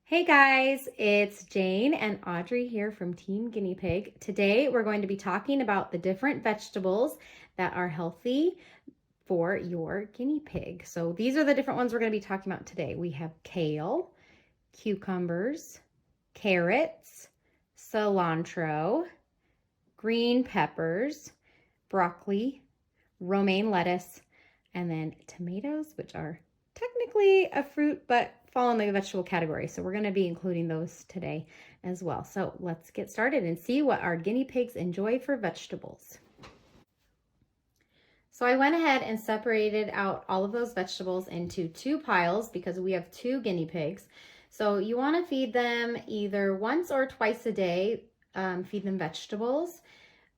Hey guys, it's Jane and Audrey here from Team Guinea Pig. Today we're going to be talking about the different vegetables that are healthy for your guinea pig. So these are the different ones we're going to be talking about today. We have kale, cucumbers, carrots, cilantro, green peppers, broccoli, romaine lettuce, and then tomatoes, which are technically a fruit but fall in the vegetable category. So we're going to be including those today as well. So let's get started and see what our guinea pigs enjoy for vegetables. So I went ahead and separated out all of those vegetables into two piles because we have two guinea pigs. So you want to feed them either once or twice a day, feed them vegetables.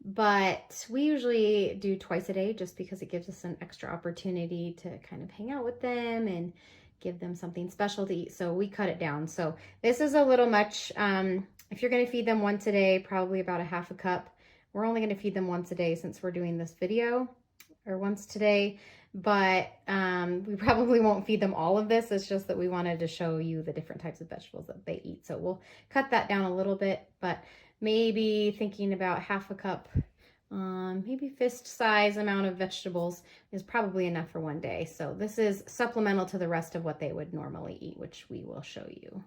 But we usually do twice a day just because it gives us an extra opportunity to kind of hang out with them and give them something special to eat. So we cut it down. So this is a little much. If you're going to feed them once a day, probably about a half a cup. We're only going to feed them once a day since we're doing this video, or once today. But we probably won't feed them all of this. It's just that we wanted to show you the different types of vegetables that they eat. So we'll cut that down a little bit, but maybe thinking about half a cup, maybe fist size amount of vegetables is probably enough for one day. So this is supplemental to the rest of what they would normally eat, which we will show you.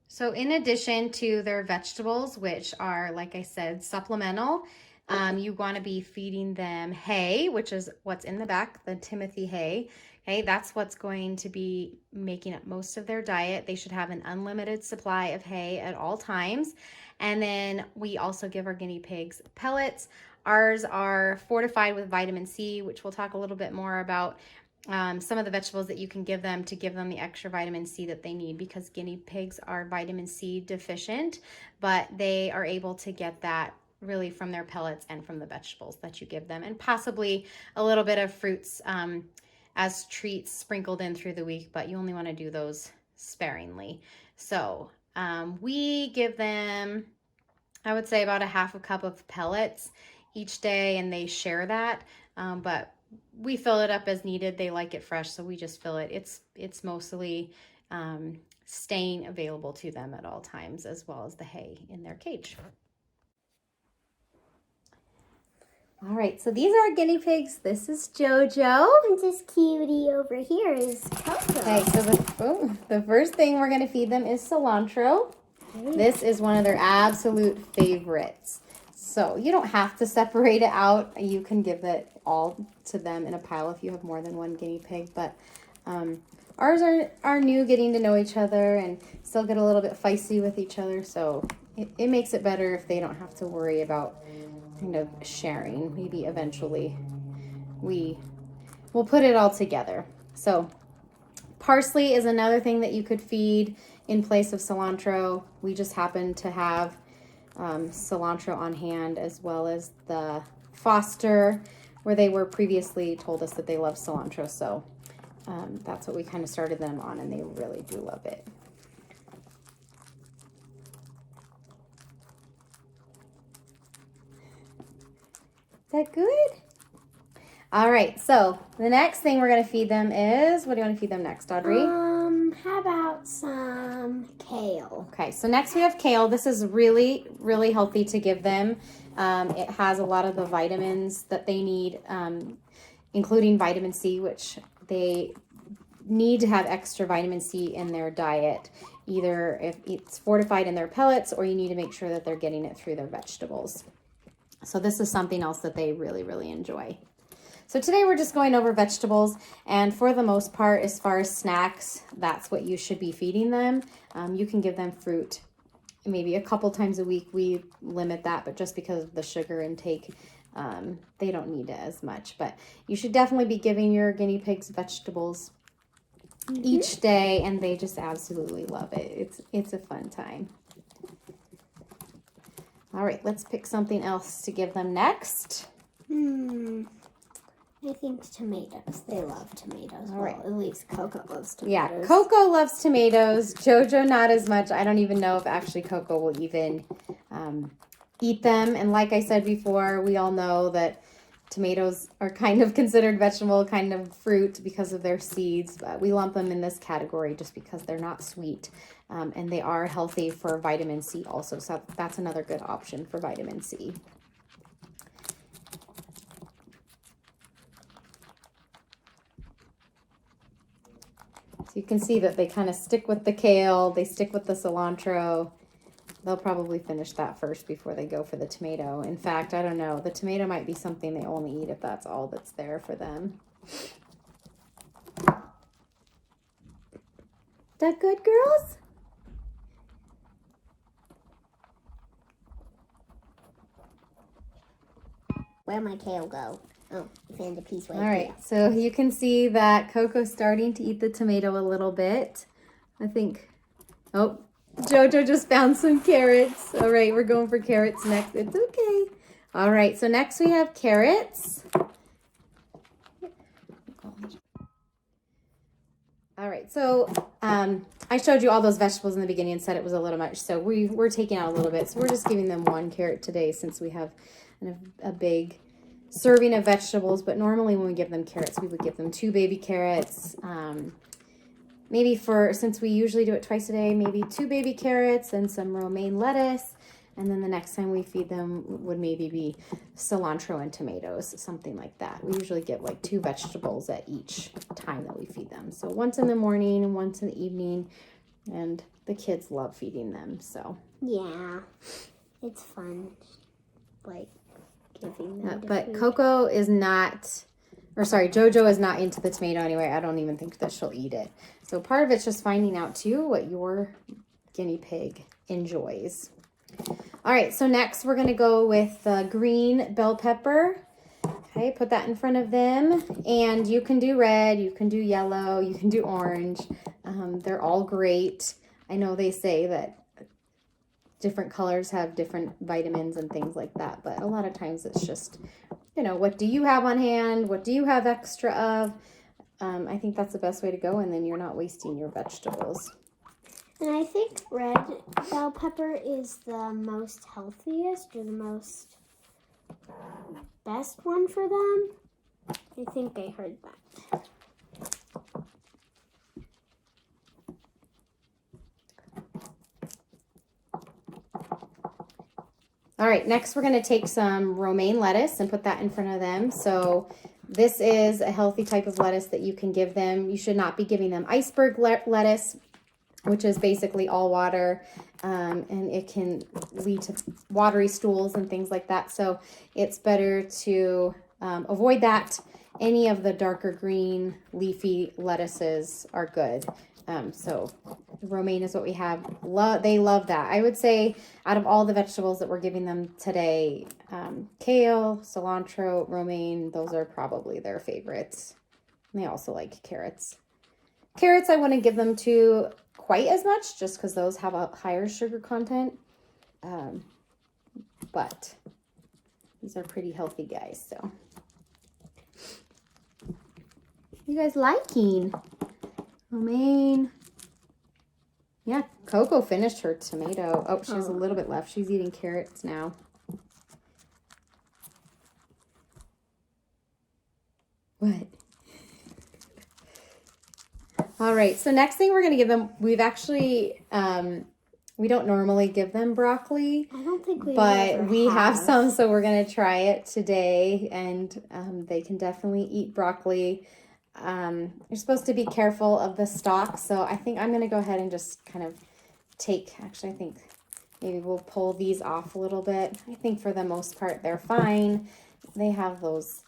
So in addition to their vegetables, which are, like I said, supplemental, you want to be feeding them hay, which is what's in the back, the Timothy hay. Okay, that's what's going to be making up most of their diet. They should have an unlimited supply of hay at all times. And then we also give our guinea pigs pellets. Ours are fortified with vitamin C, which we'll talk a little bit more about. Some of the vegetables that you can give them to give them the extra vitamin C that they need, because guinea pigs are vitamin C deficient, but they are able to get that really from their pellets and from the vegetables that you give them, and possibly a little bit of fruits as treats sprinkled in through the week, but you only want to do those sparingly. So we give them, I would say, about a half a cup of pellets each day, and they share that, but we fill it up as needed. They like it fresh, so we just fill it. It's mostly staying available to them at all times, as well as the hay in their cage. All right, so these are our guinea pigs. This is Jojo. And this cutie over here is Coco. Okay, so the first thing we're going to feed them is cilantro. Okay. This is one of their absolute favorites. So you don't have to separate it out. You can give it all to them in a pile if you have more than one guinea pig. But ours are new, getting to know each other, and still get a little bit feisty with each other. So it makes it better if they don't have to worry about kind of sharing. Maybe eventually we'll put it all together. So parsley is another thing that you could feed in place of cilantro. We just happen to have cilantro on hand, as well as the Foster, where they were previously told us that they love cilantro. So that's what we kind of started them on, and they really do love it. Is that good? All right, so the next thing we're going to feed them is, what do you want to feed them next, Audrey? How about some kale? Okay, so next we have kale. This is really, really healthy to give them. It has a lot of the vitamins that they need, including vitamin C, which they need to have extra vitamin C in their diet, either if it's fortified in their pellets, or you need to make sure that they're getting it through their vegetables. So this is something else that they really, really enjoy. So today we're just going over vegetables, and for the most part, as far as snacks, that's what you should be feeding them. You can give them fruit maybe a couple times a week. We limit that, but just because of the sugar intake, they don't need it as much. But you should definitely be giving your guinea pigs vegetables each day, and they just absolutely love it. It's a fun time. All right, let's pick something else to give them next. I think tomatoes. They love tomatoes. All right. Well, at least Coco loves tomatoes. Yeah, Coco loves tomatoes. Jojo not as much. I don't even know if actually Coco will even eat them. And like I said before, we all know that tomatoes are kind of considered vegetable, kind of fruit because of their seeds, but we lump them in this category just because they're not sweet. And they are healthy for vitamin C also. So that's another good option for vitamin C. So you can see that they kind of stick with the kale, they stick with the cilantro. They'll probably finish that first before they go for the tomato. In fact, I don't know. The tomato might be something they only eat if that's all that's there for them. That good, girls? Where'd my kale go? Oh, I found a piece right All right, so you can see that Coco's starting to eat the tomato a little bit. I think, oh, Jojo just found some carrots. All right, we're going for carrots next. It's okay. All right, so next we have carrots. All right, so I showed you all those vegetables in the beginning and said it was a little much. So we're taking out a little bit. So we're just giving them 1 carrot today since we have a big serving of vegetables. But normally when we give them carrots, we would give them 2 baby carrots. Maybe since we usually do it twice a day, maybe 2 baby carrots and some romaine lettuce. And then the next time we feed them would maybe be cilantro and tomatoes, something like that. We usually give like 2 vegetables at each time that we feed them. So once in the morning and once in the evening. And the kids love feeding them, so. Yeah, it's fun, like, giving them But food. Coco is not, or sorry, Jojo is not into the tomato anyway. I don't even think that she'll eat it. So part of it's just finding out too what your guinea pig enjoys. All right, so next we're gonna go with the green bell pepper. Okay, put that in front of them. And you can do red, you can do yellow, you can do orange. They're all great. I know they say that different colors have different vitamins and things like that, but a lot of times it's just, you know, what do you have on hand? What do you have extra of? I think that's the best way to go, and then you're not wasting your vegetables. And I think red bell pepper is the most healthiest or the most best one for them. I think I heard that. All right, next we're going to take some romaine lettuce and put that in front of them. So this is a healthy type of lettuce that you can give them. You should not be giving them iceberg lettuce, which is basically all water, and it can lead to watery stools and things like that. So it's better to avoid that. Any of the darker green leafy lettuces are good. So romaine is what we have. They love that. I would say out of all the vegetables that we're giving them today, kale, cilantro, romaine, those are probably their favorites. And they also like carrots. Carrots I wouldn't give them to quite as much just because those have a higher sugar content. But these are pretty healthy guys, so. You guys liking? Romaine. Yeah, Coco finished her tomato. Oh, she has a little bit left. She's eating carrots now. What? All right, so next thing we're going to give them, we've actually, we don't normally give them broccoli. I don't think we But we have some, so we're going to try it today, and they can definitely eat broccoli. You're supposed to be careful of the stalk, so I think I'm going to go ahead and just kind of actually I think maybe we'll pull these off a little bit. I think for the most part they're fine. They have those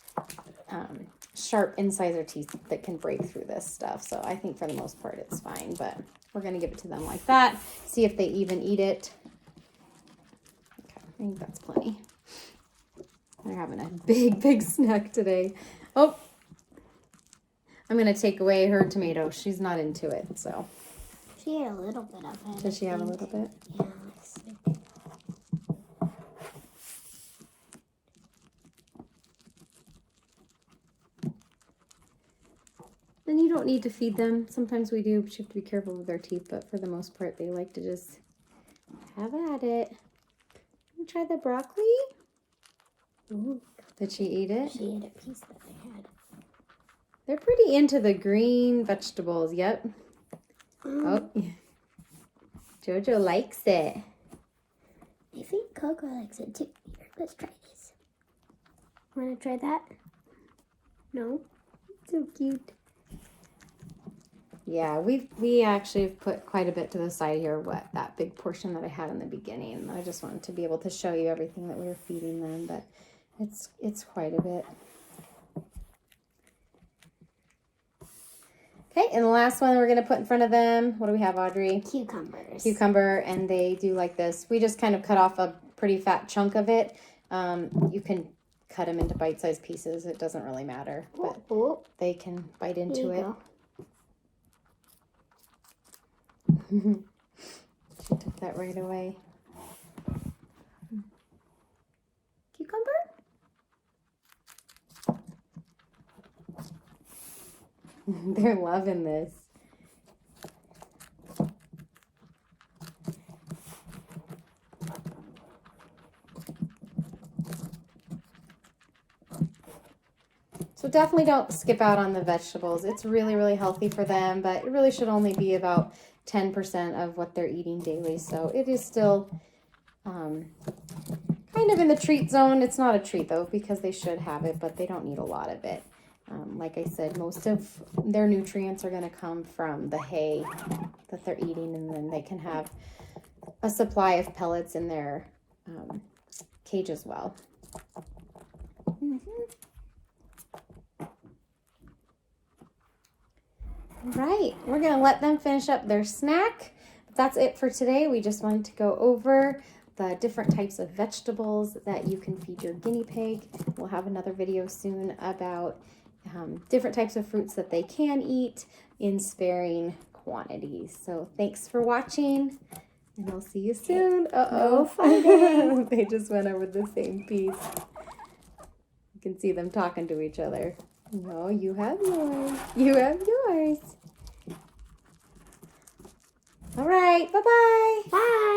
sharp incisor teeth that can break through this stuff, so I think for the most part it's fine, but we're going to give it to them like that, see if they even eat it. Okay, I think that's plenty. They're having a big snack today. Oh, I'm going to take away her tomato. She's not into it, so. She had a little bit of it. Does she have a little bit? Yeah, let's see. And you don't need to feed them. Sometimes we do, but you have to be careful with their teeth, but for the most part, they like to just have at it. You try the broccoli? Ooh, Did she eat it? She ate a piece that I had. They're pretty into the green vegetables. Yep. Oh, Jojo likes it. I think Coco likes it too. Here, let's try this. Want to try that? No? So cute. Yeah, we actually have put quite a bit to the side here. What that big portion that I had in the beginning. I just wanted to be able to show you everything that we were feeding them, but it's quite a bit. Okay, and the last one we're gonna put in front of them. What do we have, Audrey? Cucumbers. Cucumber, and they do like this. We just kind of cut off a pretty fat chunk of it. You can cut them into bite-sized pieces. It doesn't really matter, but they can bite into it. She took that right away. Cucumber? They're loving this. So definitely don't skip out on the vegetables. It's really, really healthy for them, but it really should only be about 10% of what they're eating daily. So it is still kind of in the treat zone. It's not a treat though, because they should have it, but they don't need a lot of it. Like I said, most of their nutrients are going to come from the hay that they're eating, and then they can have a supply of pellets in their cage as well. Right, we're going to let them finish up their snack. That's it for today. We just wanted to go over the different types of vegetables that you can feed your guinea pig. We'll have another video soon about different types of fruits that they can eat in sparing quantities. So thanks for watching, and I'll see you soon. No fighting. They just went over the same piece. You can see them talking to each other. No, you have yours. You have yours. All right, bye-bye. Bye.